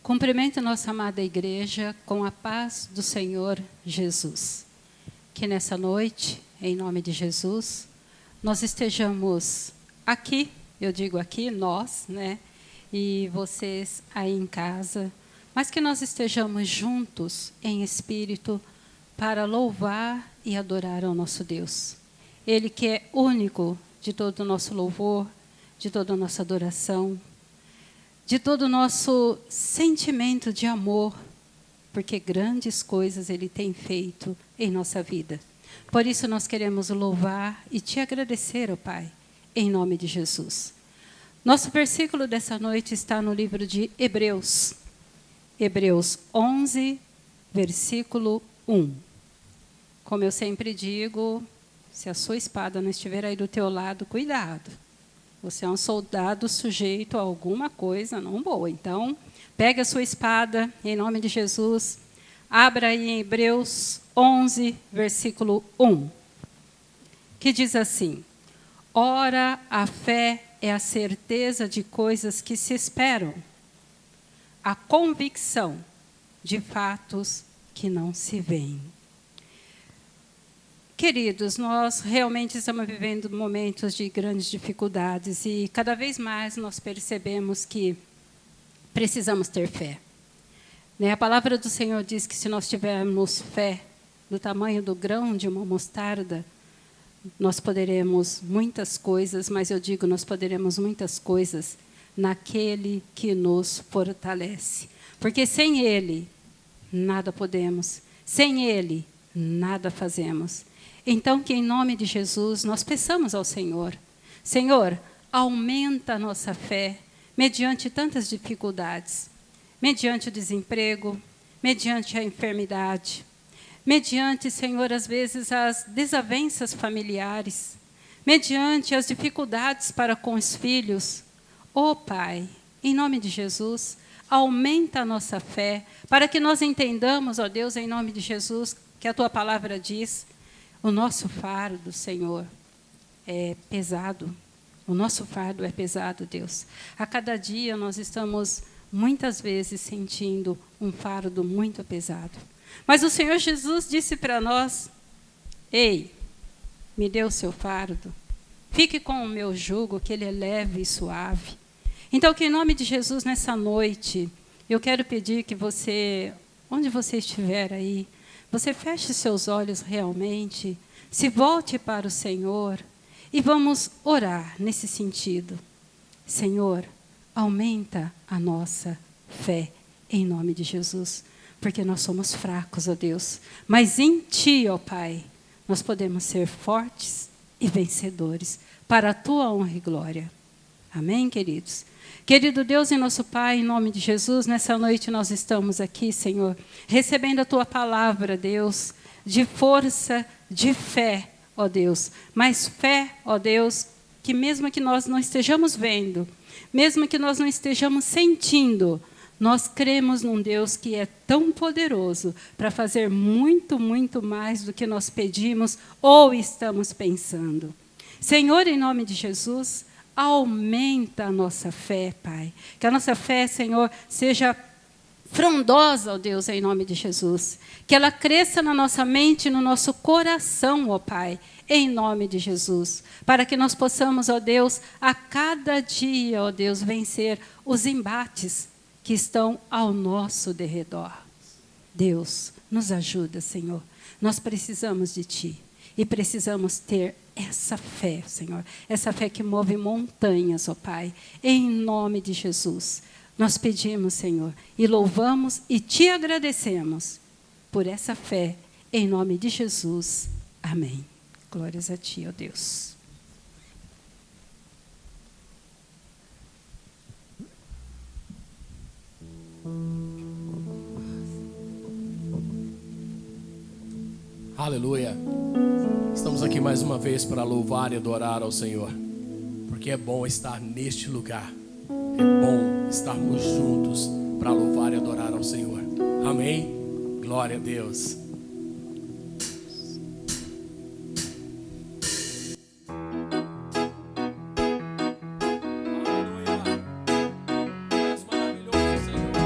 Cumprimento nossa amada igreja com a paz do Senhor Jesus. Que nessa noite, em nome de Jesus, nós estejamos aqui, eu digo aqui, nós, né? E vocês aí em casa, mas que nós estejamos juntos em espírito para louvar e adorar ao nosso Deus. Ele que é único de todo o nosso louvor, de toda a nossa adoração, de todo o nosso sentimento de amor, porque grandes coisas Ele tem feito em nossa vida. Por isso nós queremos louvar e te agradecer, ó Pai, em nome de Jesus. Nosso versículo dessa noite está no livro de Hebreus. Hebreus 11, versículo 1. Como eu sempre digo, se a sua espada não estiver aí do teu lado, cuidado. Você é um soldado sujeito a alguma coisa não boa. Então, pegue a sua espada, em nome de Jesus. Abra aí em Hebreus 11, versículo 1. Que diz assim: Ora, a fé é a certeza de coisas que se esperam, a convicção de fatos que não se veem. Queridos, nós realmente estamos vivendo momentos de grandes dificuldades e cada vez mais nós percebemos que precisamos ter fé. A palavra do Senhor diz que se nós tivermos fé do tamanho do grão de uma mostarda, nós poderemos muitas coisas, mas eu digo, nós poderemos muitas coisas naquele que nos fortalece. Porque sem Ele, nada podemos. Sem Ele, nada fazemos. Então, que em nome de Jesus, nós peçamos ao Senhor. Senhor, aumenta a nossa fé mediante tantas dificuldades. Mediante o desemprego, mediante a enfermidade. Mediante, Senhor, às vezes as desavenças familiares. Mediante as dificuldades para com os filhos. Ó Pai, em nome de Jesus, aumenta a nossa fé, para que nós entendamos, ó Deus, em nome de Jesus, que a Tua palavra diz, o nosso fardo, Senhor, é pesado. O nosso fardo é pesado, Deus. A cada dia nós estamos, muitas vezes, sentindo um fardo muito pesado. Mas o Senhor Jesus disse para nós, ei, me dê o seu fardo, fique com o meu jugo, que ele é leve e suave. Então, que em nome de Jesus, nessa noite, eu quero pedir que você, onde você estiver aí, você feche seus olhos realmente, se volte para o Senhor e vamos orar nesse sentido. Senhor, aumenta a nossa fé em nome de Jesus, porque nós somos fracos, ó Deus, mas em Ti, ó Pai, nós podemos ser fortes e vencedores para a Tua honra e glória. Amém, queridos? Querido Deus e nosso Pai, em nome de Jesus, nessa noite nós estamos aqui, Senhor, recebendo a Tua palavra, Deus, de força, de fé, ó Deus. Mas fé, ó Deus, que mesmo que nós não estejamos vendo, mesmo que nós não estejamos sentindo, nós cremos num Deus que é tão poderoso para fazer muito, muito mais do que nós pedimos ou estamos pensando. Senhor, em nome de Jesus, aumenta a nossa fé, Pai. Que a nossa fé, Senhor, seja frondosa, ó Deus, em nome de Jesus. Que ela cresça na nossa mente e no nosso coração, ó Pai, em nome de Jesus. Para que nós possamos, ó Deus, a cada dia, ó Deus, vencer os embates que estão ao nosso derredor. Deus, nos ajuda, Senhor. Nós precisamos de Ti. E precisamos ter essa fé, Senhor. Essa fé que move montanhas, ó Pai. Em nome de Jesus. Nós pedimos, Senhor, e louvamos e Te agradecemos por essa fé. Em nome de Jesus. Amém. Glórias a Ti, ó Deus. Aleluia. Estamos aqui mais uma vez para louvar e adorar ao Senhor, porque é bom estar neste lugar. É bom estarmos juntos para louvar e adorar ao Senhor. Amém? Glória a Deus. Aleluia. És maravilhoso, Senhor.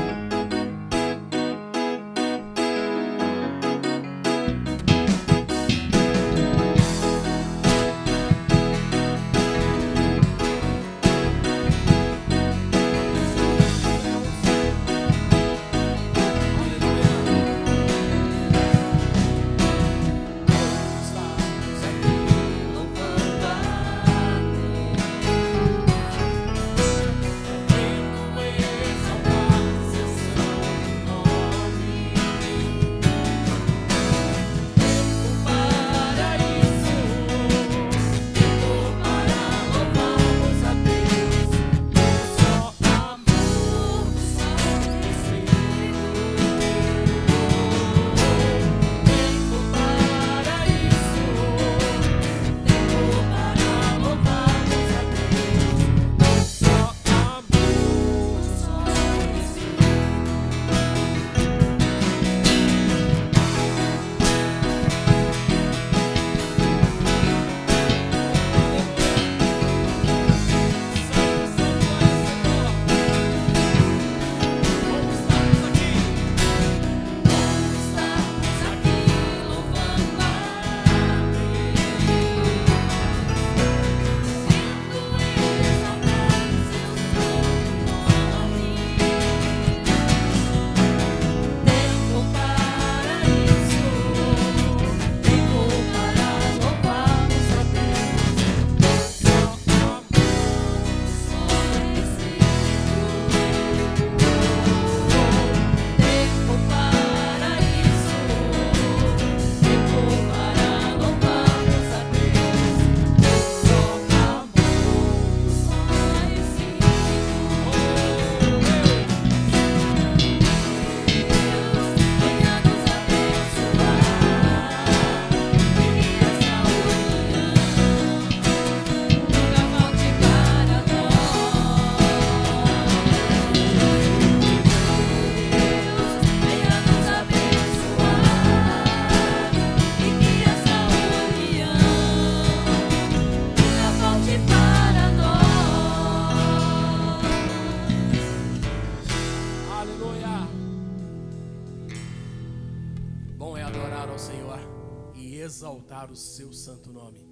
exaltar o seu santo nome.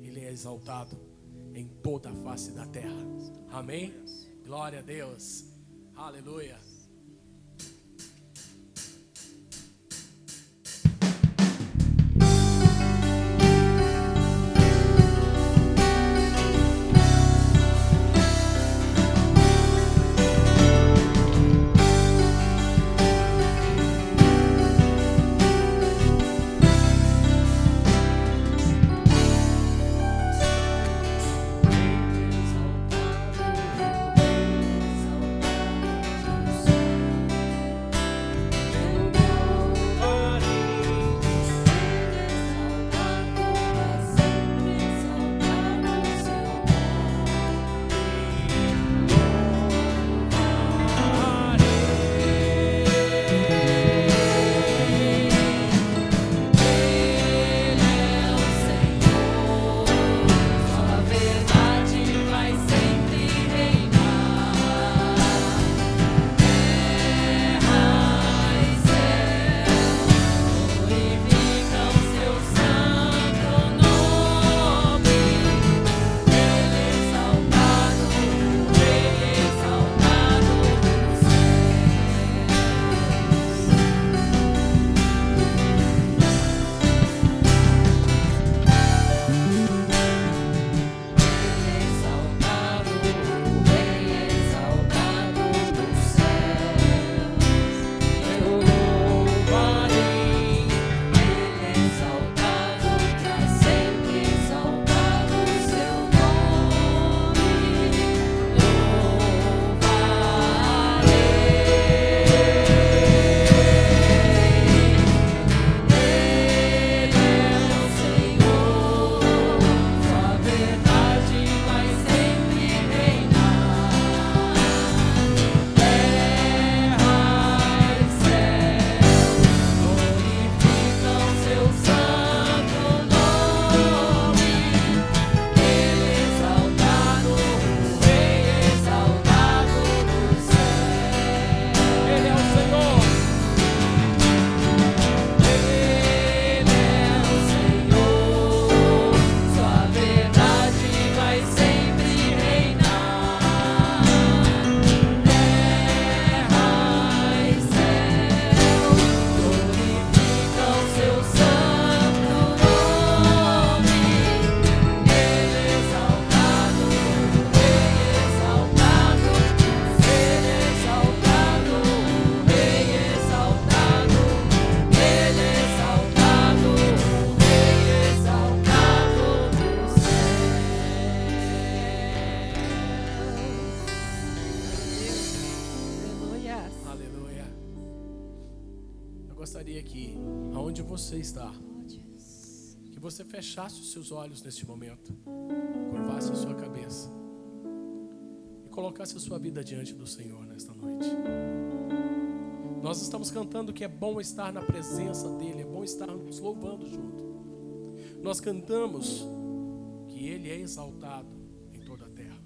Ele é exaltado em toda a face da terra. Amém? Glória a Deus. Aleluia. Gostaria que, aonde você está, que você fechasse os seus olhos neste momento, curvasse a sua cabeça e colocasse a sua vida diante do Senhor nesta noite. Nós estamos cantando que é bom estar na presença dEle, é bom estar nos louvando junto. Nós cantamos que Ele é exaltado em toda a terra.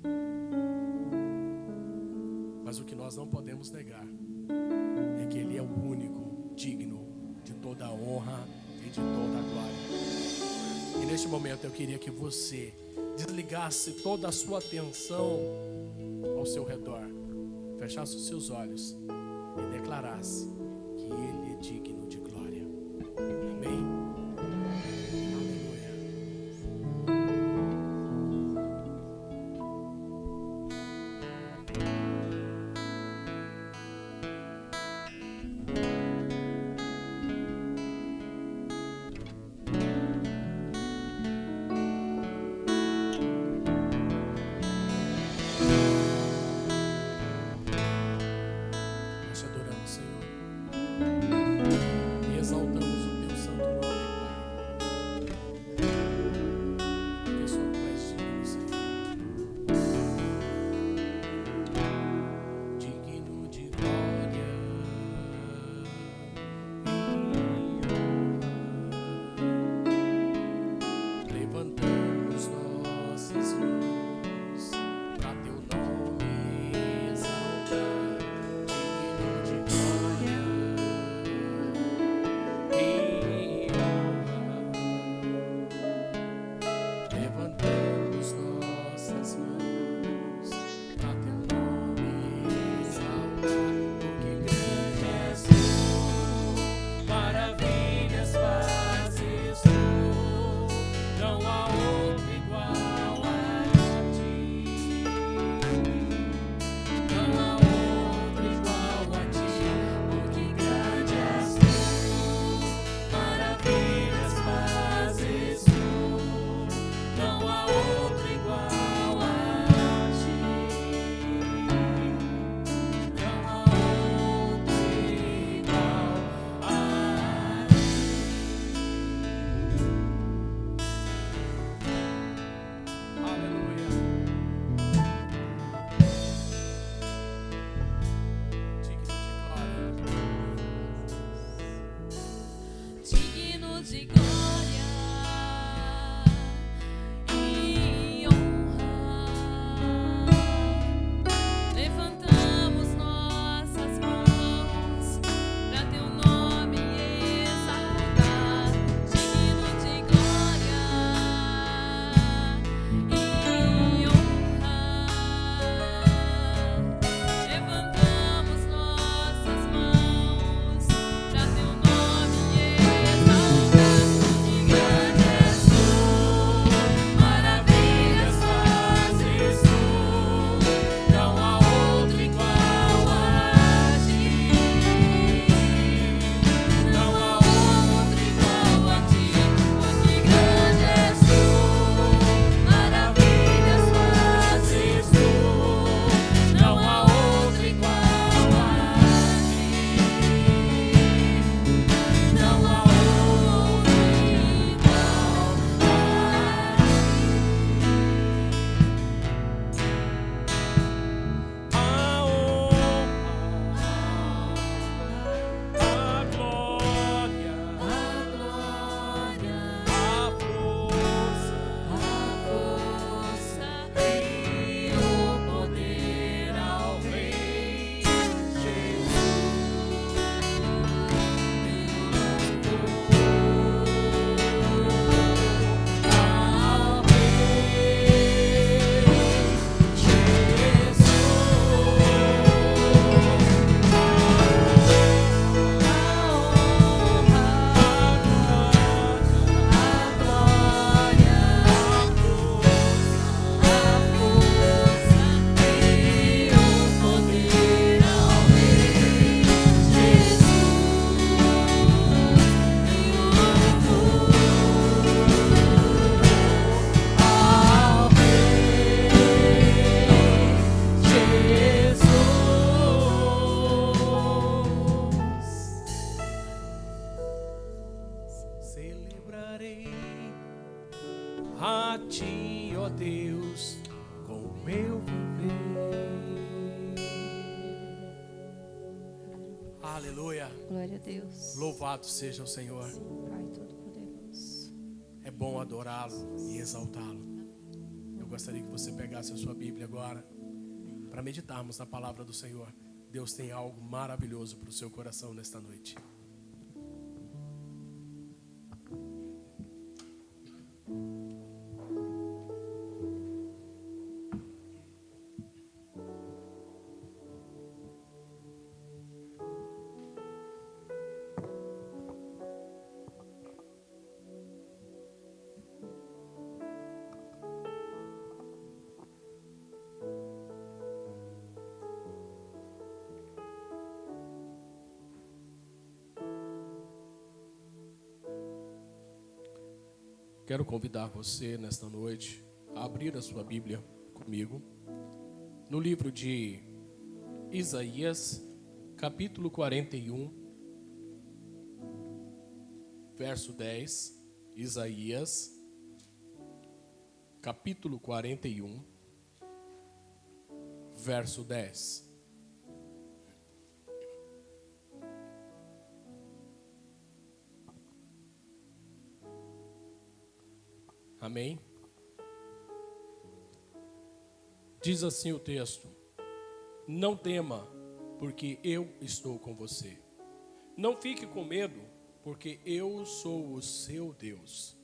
Mas o que nós não podemos negar é que Ele é o único digno de toda a honra e de toda a glória. E neste momento eu queria que você desligasse toda a sua atenção ao seu redor, fechasse os seus olhos e declarasse que Ele é digno de glória. Amém? Aleluia. Nós te adoramos, Senhor. meu viver. Aleluia. Glória a Deus. Louvado seja o Senhor. Sim, Pai Todo-Poderoso. É bom adorá-lo e exaltá-lo. Eu gostaria que você pegasse a sua Bíblia agora para meditarmos na palavra do Senhor. Deus tem algo maravilhoso para o seu coração nesta noite. Quero convidar você nesta noite a abrir a sua Bíblia comigo no livro de Isaías, capítulo 41, verso 10. Isaías, capítulo 41, verso 10. Amém? Diz assim o texto: não tema, porque eu estou com você. Não fique com medo, porque eu sou o seu Deus.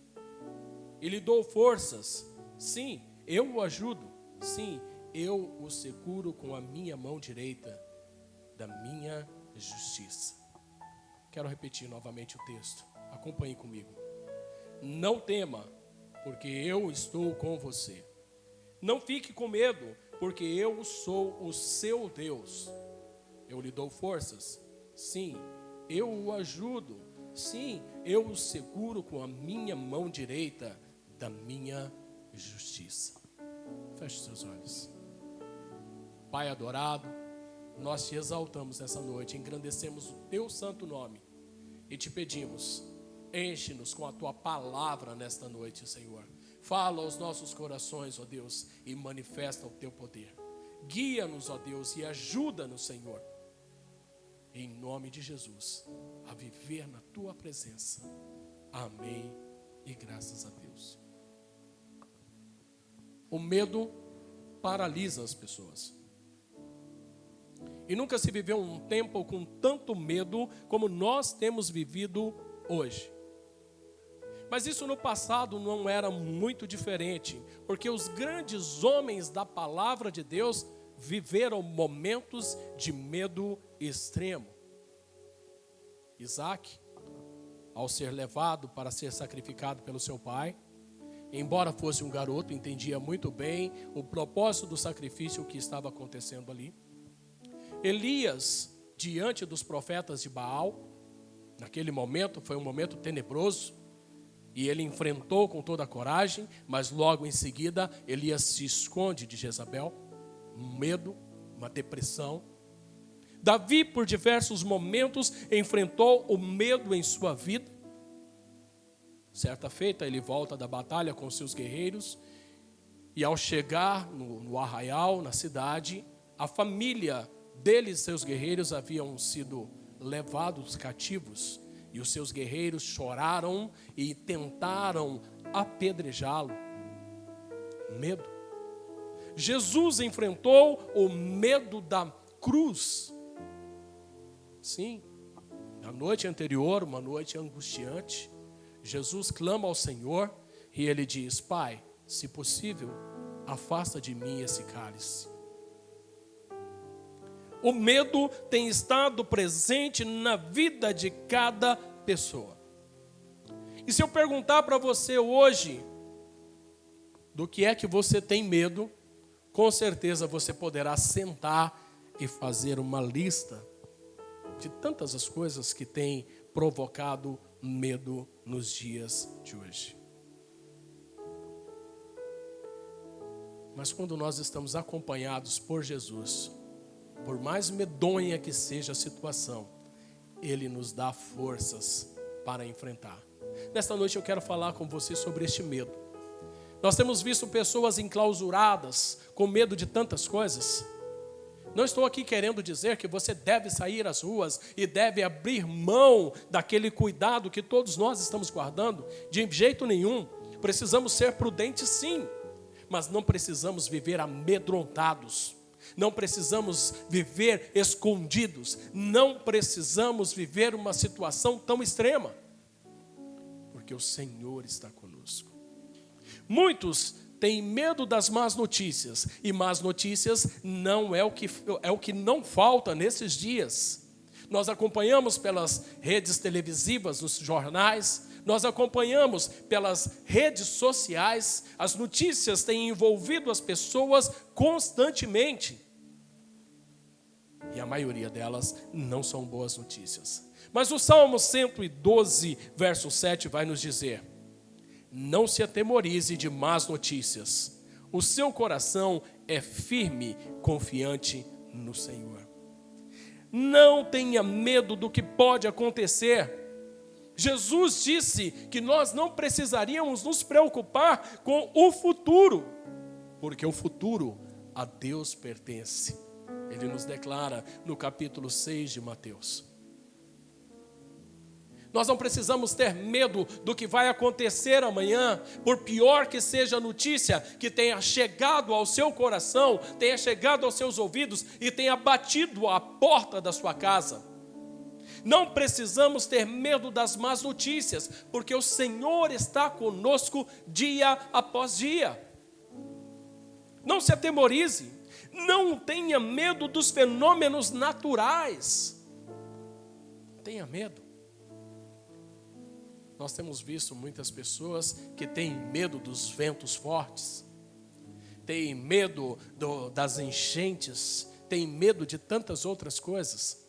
E lhe dou forças, sim, eu o ajudo, sim, eu o seguro com a minha mão direita da minha justiça. Quero repetir novamente o texto, acompanhe comigo. Não tema, porque eu estou com você. Não fique com medo, porque eu sou o seu Deus. Eu lhe dou forças, sim, eu o ajudo, sim, eu o seguro com a minha mão direita da minha justiça. Feche seus olhos. Pai adorado, nós te exaltamos nessa noite, engrandecemos o teu santo nome e te pedimos: enche-nos com a tua palavra nesta noite, Senhor. Fala aos nossos corações, ó Deus, e manifesta o teu poder. Guia-nos, ó Deus, e ajuda-nos, Senhor, em nome de Jesus, a viver na tua presença. Amém e graças a Deus. O medo paralisa as pessoas. E nunca se viveu um tempo com tanto medo como nós temos vivido hoje. Mas isso no passado não era muito diferente, porque os grandes homens da palavra de Deus viveram momentos de medo extremo. Isaac, ao ser levado para ser sacrificado pelo seu pai, embora fosse um garoto, entendia muito bem o propósito do sacrifício que estava acontecendo ali. Elias, diante dos profetas de Baal, naquele momento foi um momento tenebroso, e ele enfrentou com toda a coragem, mas logo em seguida Elias se esconde de Jezabel, um medo, uma depressão. Davi, por diversos momentos, enfrentou o medo em sua vida. Certa feita, ele volta da batalha com seus guerreiros, e ao chegar no arraial, na cidade, a família deles, seus guerreiros, haviam sido levados cativos, e os seus guerreiros choraram e tentaram apedrejá-lo. Medo. Jesus enfrentou o medo da cruz. Sim, na noite anterior, uma noite angustiante, Jesus clama ao Senhor e ele diz: Pai, se possível, afasta de mim esse cálice. O medo tem estado presente na vida de cada pessoa. E se eu perguntar para você hoje, do que é que você tem medo, com certeza você poderá sentar e fazer uma lista de tantas as coisas que têm provocado medo nos dias de hoje. Mas quando nós estamos acompanhados por Jesus, por mais medonha que seja a situação, Ele nos dá forças para enfrentar. Nesta noite eu quero falar com você sobre este medo. Nós temos visto pessoas enclausuradas, com medo de tantas coisas. Não estou aqui querendo dizer que você deve sair às ruas e deve abrir mão daquele cuidado que todos nós estamos guardando. De jeito nenhum. Precisamos ser prudentes, sim, mas não precisamos viver amedrontados. Não precisamos viver escondidos. Não precisamos viver uma situação tão extrema. Porque o Senhor está conosco. Muitos têm medo das más notícias. E más notícias não é o que não falta nesses dias. Nós acompanhamos pelas redes televisivas, nos jornais. Nós acompanhamos pelas redes sociais. As notícias têm envolvido as pessoas constantemente. E a maioria delas não são boas notícias. Mas o Salmo 112, verso 7 vai nos dizer: não se atemorize de más notícias. O seu coração é firme, confiante no Senhor. Não tenha medo do que pode acontecer. Jesus disse que nós não precisaríamos nos preocupar com o futuro, porque o futuro a Deus pertence. Ele nos declara no capítulo 6 de Mateus. Nós não precisamos ter medo do que vai acontecer amanhã, por pior que seja a notícia que tenha chegado ao seu coração, tenha chegado aos seus ouvidos e tenha batido à porta da sua casa. Não precisamos ter medo das más notícias, porque o Senhor está conosco dia após dia. Não se atemorize, não tenha medo dos fenômenos naturais. Não tenha medo. Nós temos visto muitas pessoas que têm medo dos ventos fortes, têm medo das enchentes, têm medo de tantas outras coisas.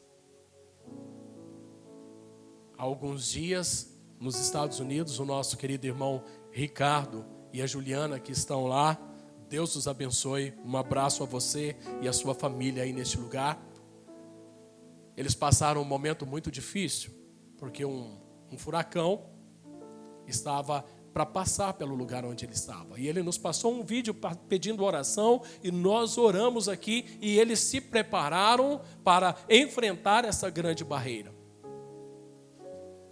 Há alguns dias, nos Estados Unidos, o nosso querido irmão Ricardo e a Juliana que estão lá, Deus os abençoe, um abraço a você e a sua família aí neste lugar. Eles passaram um momento muito difícil, porque um furacão estava para passar pelo lugar onde ele estava. E ele nos passou um vídeo pedindo oração, e nós oramos aqui, e eles se prepararam para enfrentar essa grande barreira.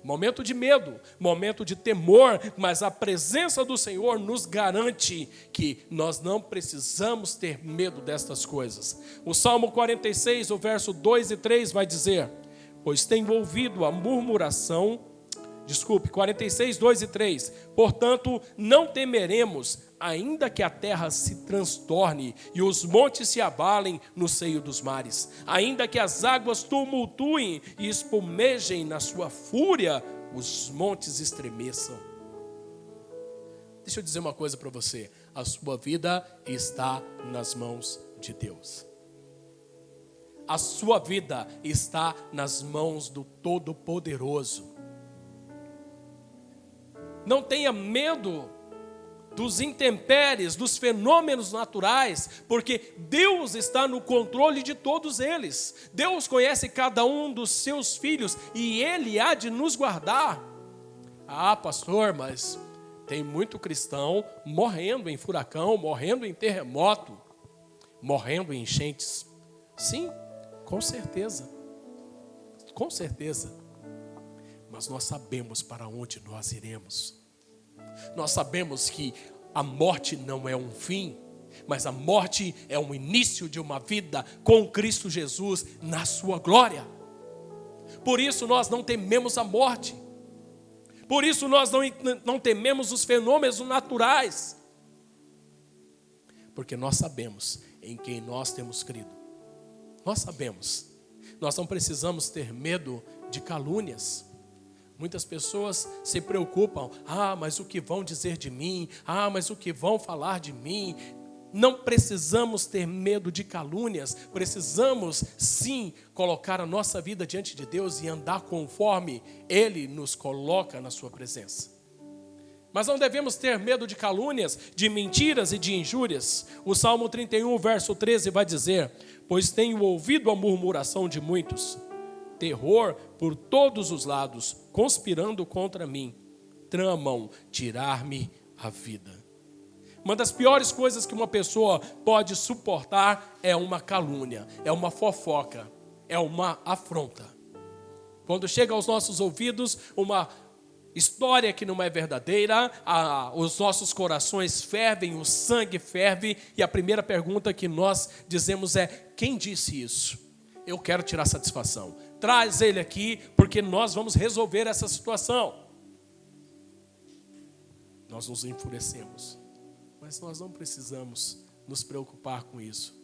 Momento de medo, momento de temor, mas a presença do Senhor nos garante que nós não precisamos ter medo destas coisas. O Salmo 46, o verso 2 e 3 vai dizer: pois tenho ouvido a murmuração, 46, 2 e 3. Portanto, não temeremos, ainda que a terra se transtorne e os montes se abalem no seio dos mares, ainda que as águas tumultuem e espumejem na sua fúria, os montes estremeçam. Deixa eu dizer uma coisa para você: a sua vida está nas mãos de Deus. A sua vida está nas mãos do Todo-Poderoso. Não tenha medo dos intempéries, dos fenômenos naturais, porque Deus está no controle de todos eles. Deus conhece cada um dos seus filhos e Ele há de nos guardar. Ah, pastor, mas tem muito cristão morrendo em furacão, morrendo em terremoto, morrendo em enchentes. Sim, com certeza. Com certeza. Mas nós sabemos para onde nós iremos. Nós sabemos que a morte não é um fim, mas a morte é um início de uma vida com Cristo Jesus na sua glória. Por isso nós não tememos a morte. Por isso nós não tememos os fenômenos naturais. Porque nós sabemos em quem nós temos crido. Nós sabemos. Nós não precisamos ter medo de calúnias. Muitas pessoas se preocupam: ah, mas o que vão dizer de mim? Ah, mas o que vão falar de mim? Não precisamos ter medo de calúnias. Precisamos sim colocar a nossa vida diante de Deus e andar conforme Ele nos coloca na sua presença. Mas não devemos ter medo de calúnias, de mentiras e de injúrias. O Salmo 31, verso 13 vai dizer: pois tenho ouvido a murmuração de muitos, terror por todos os lados, conspirando contra mim, tramam tirar-me a vida. Uma das piores coisas que uma pessoa pode suportar é uma calúnia, é uma fofoca, é uma afronta. Quando chega aos nossos ouvidos uma história que não é verdadeira, os nossos corações fervem, o sangue ferve, e a primeira pergunta que nós dizemos é: quem disse isso? Eu quero tirar satisfação. Traz ele aqui, porque nós vamos resolver essa situação. Nós nos enfurecemos, mas nós não precisamos nos preocupar com isso,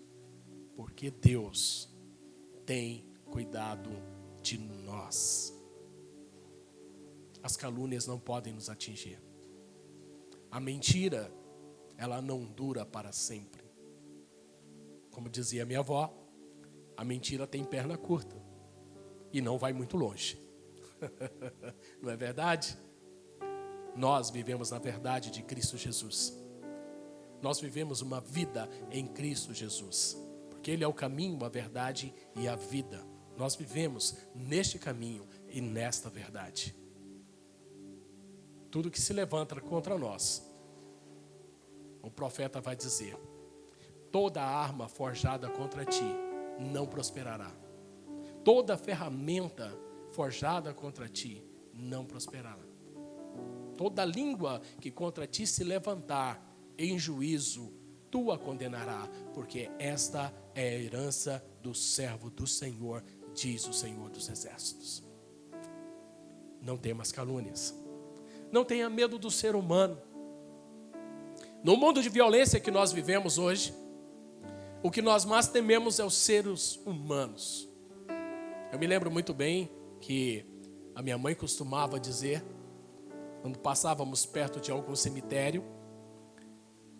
porque Deus tem cuidado de nós. As calúnias não podem nos atingir. A mentira, ela não dura para sempre. Como dizia minha avó, a mentira tem perna curta e não vai muito longe. Não é verdade? Nós vivemos na verdade de Cristo Jesus. Nós vivemos uma vida em Cristo Jesus, porque Ele é o caminho, a verdade e a vida. Nós vivemos neste caminho e nesta verdade. Tudo que se levanta contra nós, o profeta vai dizer: toda arma forjada contra ti não prosperará. Toda ferramenta forjada contra ti não prosperará. Toda língua que contra ti se levantar em juízo, tu a condenará, porque esta é a herança do servo do Senhor, diz o Senhor dos Exércitos. Não temas calúnias. Não tenha medo do ser humano. No mundo de violência que nós vivemos hoje, o que nós mais tememos é os seres humanos. Eu me lembro muito bem que a minha mãe costumava dizer, quando passávamos perto de algum cemitério: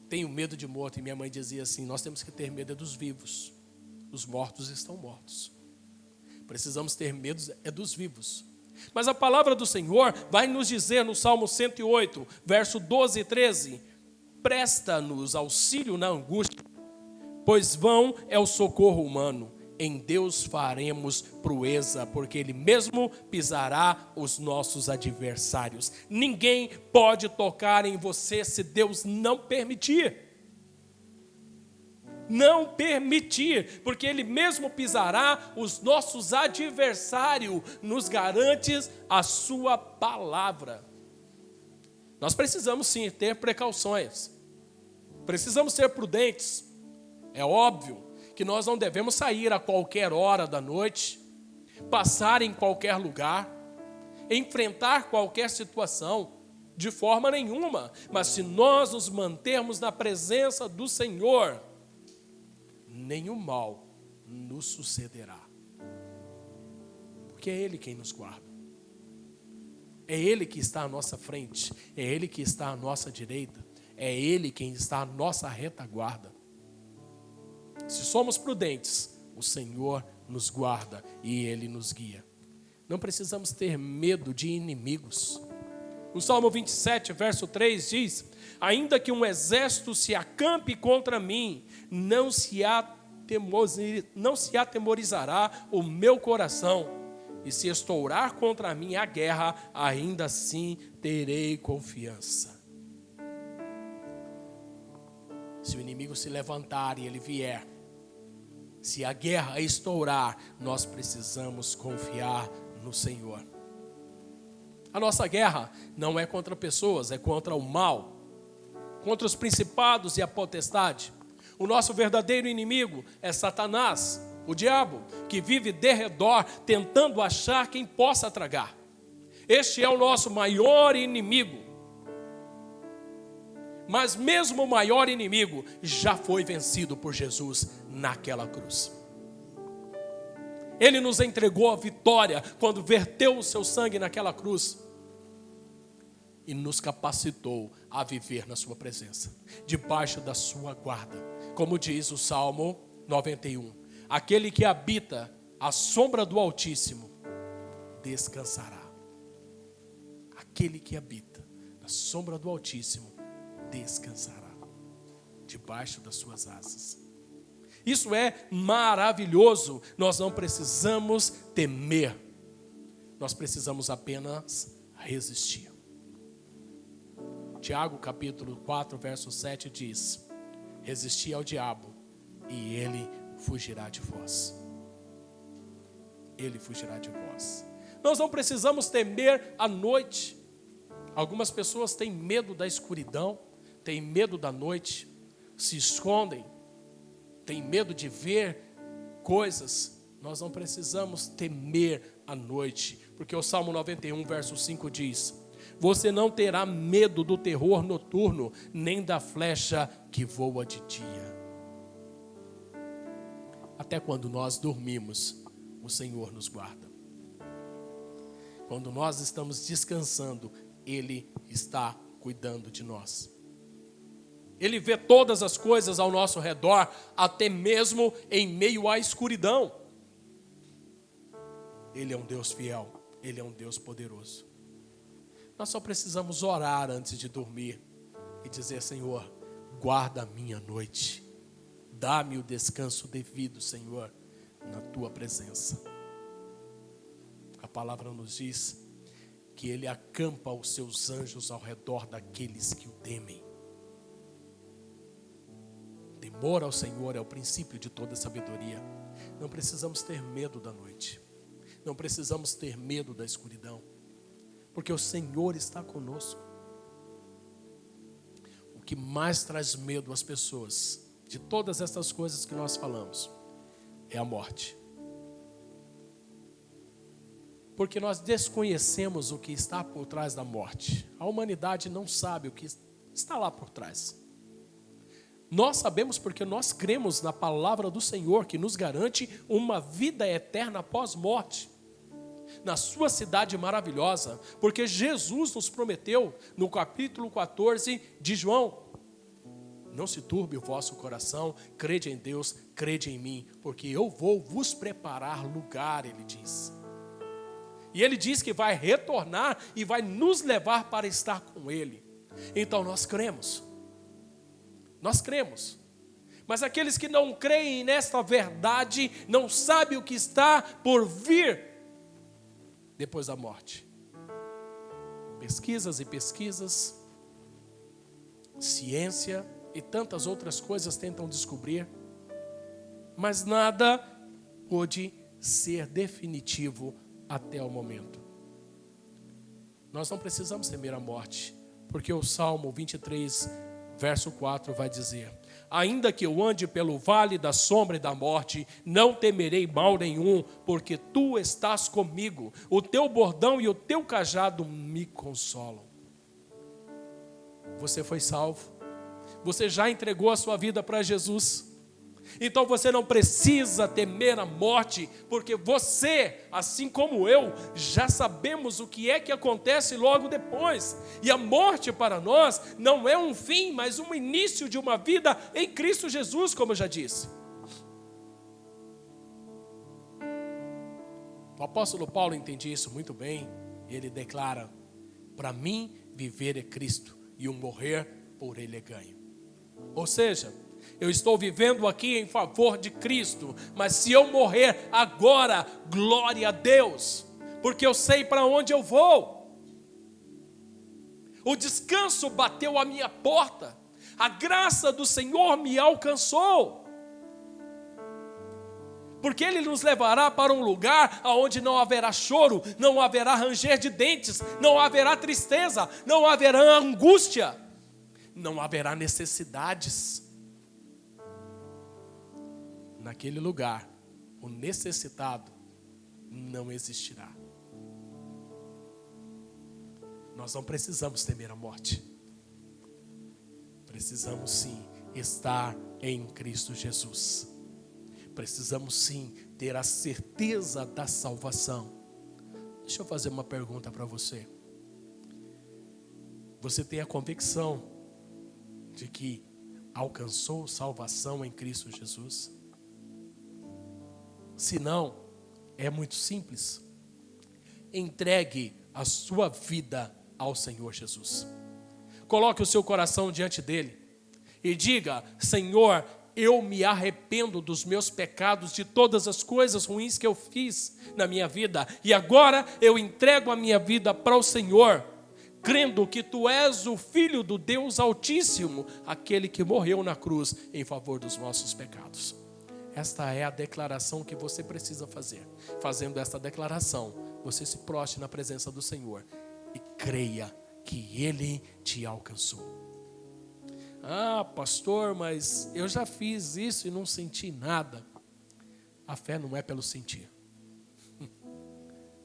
tenho medo de morto. E minha mãe dizia assim: nós temos que ter medo dos vivos. Os mortos estão mortos. Precisamos ter medo dos vivos. Mas a palavra do Senhor vai nos dizer no Salmo 108, verso 12 e 13: presta-nos auxílio na angústia, pois vão é o socorro humano. Em Deus faremos proeza, porque Ele mesmo pisará os nossos adversários. Ninguém pode tocar em você se Deus não permitir. Não permitir, porque Ele mesmo pisará os nossos adversários, nos garante a sua palavra. Nós precisamos sim ter precauções, precisamos ser prudentes. É óbvio que nós não devemos sair a qualquer hora da noite, passar em qualquer lugar, enfrentar qualquer situação, de forma nenhuma. Mas se nós nos mantermos na presença do Senhor, nenhum mal nos sucederá, porque é Ele quem nos guarda, é Ele que está à nossa frente, é Ele que está à nossa direita, é Ele quem está à nossa retaguarda. Se somos prudentes, o Senhor nos guarda e Ele nos guia. Não precisamos ter medo de inimigos. O Salmo 27, verso 3 diz: ainda que um exército se acampe contra mim, não se atemorizará o meu coração. E se estourar contra mim a guerra, ainda assim terei confiança. Se o inimigo se levantar e ele vier, se a guerra estourar, nós precisamos confiar no Senhor. A nossa guerra não é contra pessoas, é contra o mal, contra os principados e a potestade. O nosso verdadeiro inimigo é Satanás, o diabo, que vive de redor tentando achar quem possa tragar. Este é o nosso maior inimigo. Mas mesmo o maior inimigo já foi vencido por Jesus naquela cruz. Ele nos entregou a vitória quando verteu o seu sangue naquela cruz e nos capacitou a viver na sua presença, debaixo da sua guarda. Como diz o Salmo 91, aquele que habita a sombra do Altíssimo descansará. Aquele que habita na sombra do Altíssimo descansará debaixo das suas asas. Isso é maravilhoso. Nós não precisamos temer, nós precisamos apenas resistir. Tiago capítulo 4, verso 7 diz: resisti ao diabo e ele fugirá de vós. Ele fugirá de vós. Nós não precisamos temer a noite. Algumas pessoas têm medo da escuridão, têm medo da noite, se escondem, têm medo de ver coisas. Nós não precisamos temer a noite, porque o Salmo 91, verso 5 diz: você não terá medo do terror noturno, nem da flecha que voa de dia. Até quando nós dormimos, o Senhor nos guarda. Quando nós estamos descansando, Ele está cuidando de nós. Ele vê todas as coisas ao nosso redor, até mesmo em meio à escuridão. Ele é um Deus fiel, Ele é um Deus poderoso. Nós só precisamos orar antes de dormir e dizer: Senhor, guarda a minha noite. Dá-me o descanso devido, Senhor, na Tua presença. A palavra nos diz que Ele acampa os seus anjos ao redor daqueles que o temem. Temor ao Senhor é o princípio de toda sabedoria. Não precisamos ter medo da noite. Não precisamos ter medo da escuridão, porque o Senhor está conosco. O que mais traz medo às pessoas, de todas essas coisas que nós falamos, é a morte. Porque nós desconhecemos o que está por trás da morte. A humanidade não sabe o que está lá por trás. Nós sabemos porque nós cremos na palavra do Senhor, que nos garante uma vida eterna após morte, na sua cidade maravilhosa, porque Jesus nos prometeu no capítulo 14 de João: não se turbe o vosso coração, crede em Deus, crede em mim, porque eu vou vos preparar lugar, Ele diz. E Ele diz que vai retornar e vai nos levar para estar com Ele. Então nós cremos. Nós cremos. Mas aqueles que não creem nesta verdade, não sabem o que está por vir depois da morte. Pesquisas e pesquisas, ciência e tantas outras coisas tentam descobrir, mas nada pôde ser definitivo até o momento. Nós não precisamos temer a morte, porque o Salmo 23, verso 4 vai dizer: ainda que eu ande pelo vale da sombra e da morte, não temerei mal nenhum, porque tu estás comigo, o teu bordão e o teu cajado me consolam. Você foi salvo, você já entregou a sua vida para Jesus, então você não precisa temer a morte, porque você, assim como eu, já sabemos o que é que acontece logo depois. E a morte para nós não é um fim, mas um início de uma vida em Cristo Jesus, como eu já disse. O apóstolo Paulo entende isso muito bem. Ele declara: para mim viver é Cristo, e o morrer por Ele é ganho. Ou seja, eu estou vivendo aqui em favor de Cristo, mas se eu morrer agora, glória a Deus, porque eu sei para onde eu vou. O descanso bateu à minha porta, a graça do Senhor me alcançou, porque Ele nos levará para um lugar onde não haverá choro, não haverá ranger de dentes, não haverá tristeza, não haverá angústia, não haverá necessidades. Naquele lugar, o necessitado não existirá. Nós não precisamos temer a morte. Precisamos sim estar em Cristo Jesus. Precisamos sim ter a certeza da salvação. Deixa eu fazer uma pergunta para você. Você tem a convicção de que alcançou salvação em Cristo Jesus? Se não, é muito simples. Entregue a sua vida ao Senhor Jesus. Coloque o seu coração diante dele e diga: Senhor, eu me arrependo dos meus pecados, de todas as coisas ruins que eu fiz na minha vida, e agora eu entrego a minha vida para o Senhor. crendo que tu és o Filho do Deus Altíssimo, aquele que morreu na cruz em favor dos nossos pecados. Esta é a declaração que você precisa fazer. Fazendo esta declaração, você se prostre na presença do Senhor e creia que Ele te alcançou. Ah, pastor, mas eu já fiz isso e não senti nada. A fé não é pelo sentir.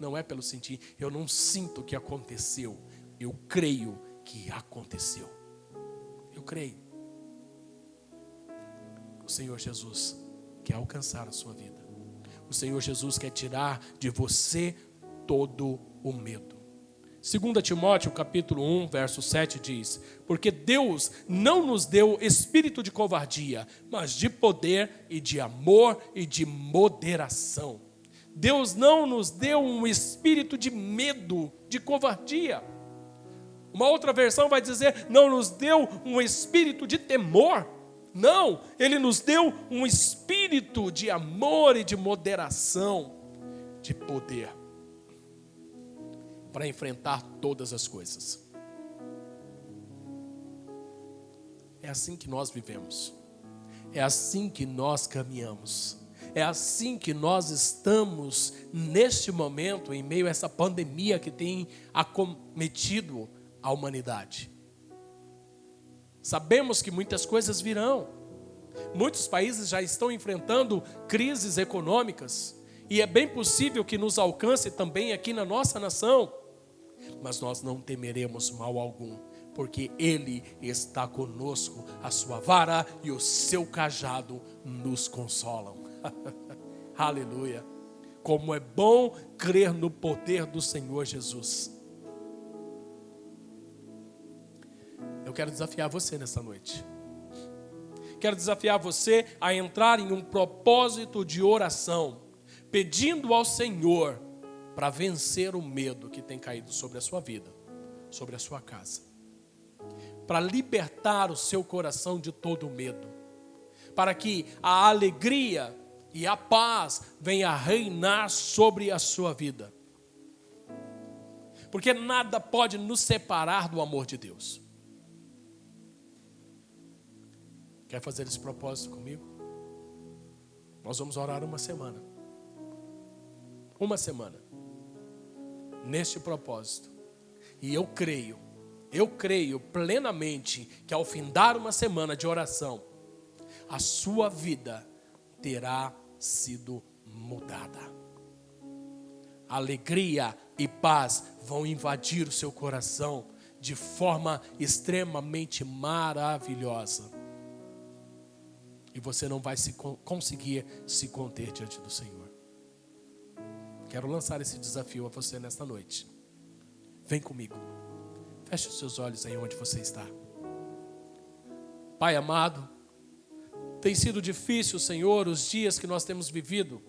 Não é pelo sentir. Eu não sinto que aconteceu. Eu creio que aconteceu. Eu creio. O Senhor Jesus quer alcançar a sua vida. O Senhor Jesus quer tirar de você todo o medo. 2 Timóteo capítulo 1, verso 7 diz: porque Deus não nos deu espírito de covardia, mas de poder e de amor e de moderação. Deus não nos deu um espírito de medo, de covardia. Uma outra versão vai dizer, não nos deu um espírito de temor. Não, Ele nos deu um espírito de amor e de moderação, de poder, para enfrentar todas as coisas. É assim que nós vivemos. É assim que nós caminhamos. É assim que nós estamos neste momento, em meio a essa pandemia que tem acometido a humanidade. Sabemos que muitas coisas virão. Muitos países já estão enfrentando crises econômicas. E é bem possível que nos alcance também aqui na nossa nação. Mas nós não temeremos mal algum, porque Ele está conosco, a sua vara e o seu cajado nos consolam. Aleluia. Como é bom crer no poder do Senhor Jesus. Eu quero desafiar você nessa noite. Quero desafiar você a entrar em um propósito de oração, pedindo ao Senhor para vencer o medo que tem caído sobre a sua vida, sobre a sua casa. Para libertar o seu coração de todo o medo. Para que a alegria e a paz venha a reinar sobre a sua vida. Porque nada pode nos separar do amor de Deus. Quer fazer esse propósito comigo? Nós vamos orar uma semana. Uma semana. Neste propósito. E eu creio plenamente que ao findar uma semana de oração, a sua vida terá sido mudada. Alegria e paz vão invadir o seu coração de forma extremamente maravilhosa. E você não vai conseguir se conter diante do Senhor. Quero lançar esse desafio a você nesta noite. Vem comigo. Feche os seus olhos aí onde você está. Pai amado, tem sido difícil, Senhor, os dias que nós temos vivido.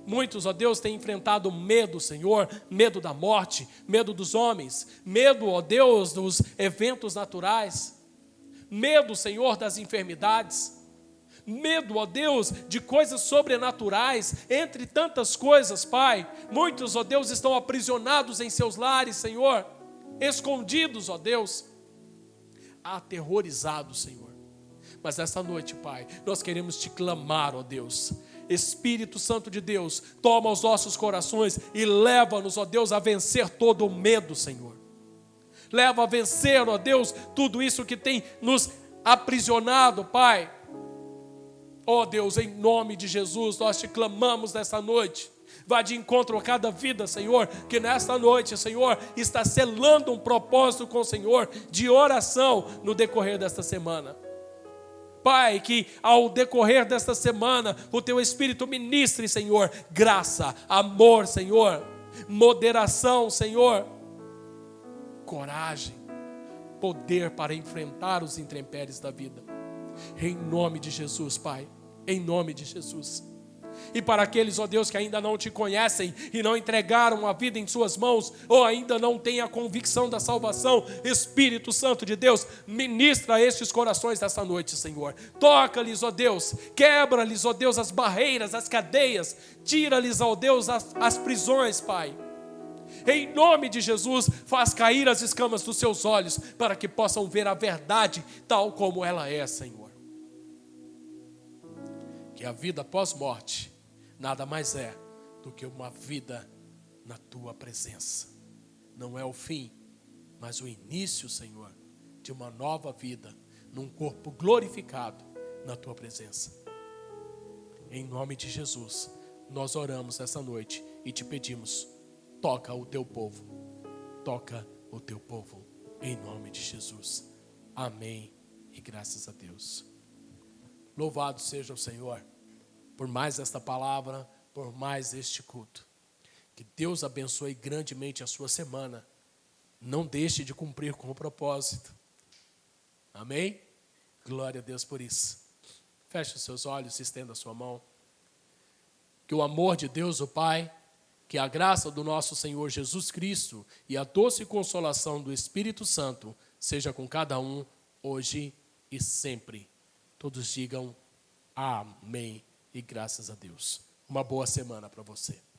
Muitos, ó Deus, têm enfrentado medo, Senhor, medo da morte, medo dos homens, medo, ó Deus, dos eventos naturais, medo, Senhor, das enfermidades, medo, ó Deus, de coisas sobrenaturais, entre tantas coisas, Pai. Muitos, ó Deus, estão aprisionados em seus lares, Senhor, escondidos, ó Deus, aterrorizados, Senhor. Mas nessa noite, Pai, nós queremos te clamar, ó Deus. Espírito Santo de Deus, toma os nossos corações e leva-nos, ó Deus, a vencer todo o medo, Senhor. Leva a vencer, ó Deus, tudo isso que tem nos aprisionado, Pai. Ó Deus, em nome de Jesus, nós te clamamos nessa noite. Vá de encontro a cada vida, Senhor, que nesta noite, Senhor, está selando um propósito com o Senhor de oração no decorrer desta semana. Pai, que ao decorrer desta semana, o Teu Espírito ministre, Senhor, graça, amor, Senhor, moderação, Senhor, coragem, poder para enfrentar os intempéries da vida. Em nome de Jesus, Pai, em nome de Jesus. E para aqueles, ó Deus, que ainda não te conhecem e não entregaram a vida em suas mãos, ou ainda não têm a convicção da salvação, Espírito Santo de Deus, ministra a estes corações desta noite, Senhor. Toca-lhes, ó Deus, quebra-lhes, ó Deus, as barreiras, as cadeias, tira-lhes, ó Deus, as prisões, Pai. Em nome de Jesus, faz cair as escamas dos seus olhos, para que possam ver a verdade tal como ela é, Senhor. Que a vida pós-morte nada mais é do que uma vida na tua presença. Não é o fim, mas o início, Senhor, de uma nova vida, num corpo glorificado na tua presença. Em nome de Jesus, nós oramos essa noite e te pedimos, toca o teu povo, em nome de Jesus. Amém e graças a Deus. Louvado seja o Senhor por mais esta palavra, por mais este culto. Que Deus abençoe grandemente a sua semana. Não deixe de cumprir com o propósito. Amém? Glória a Deus por isso. Feche os seus olhos e estenda a sua mão. Que o amor de Deus, o Pai, que a graça do nosso Senhor Jesus Cristo e a doce consolação do Espírito Santo seja com cada um, hoje e sempre. Todos digam amém e graças a Deus. Uma boa semana para você.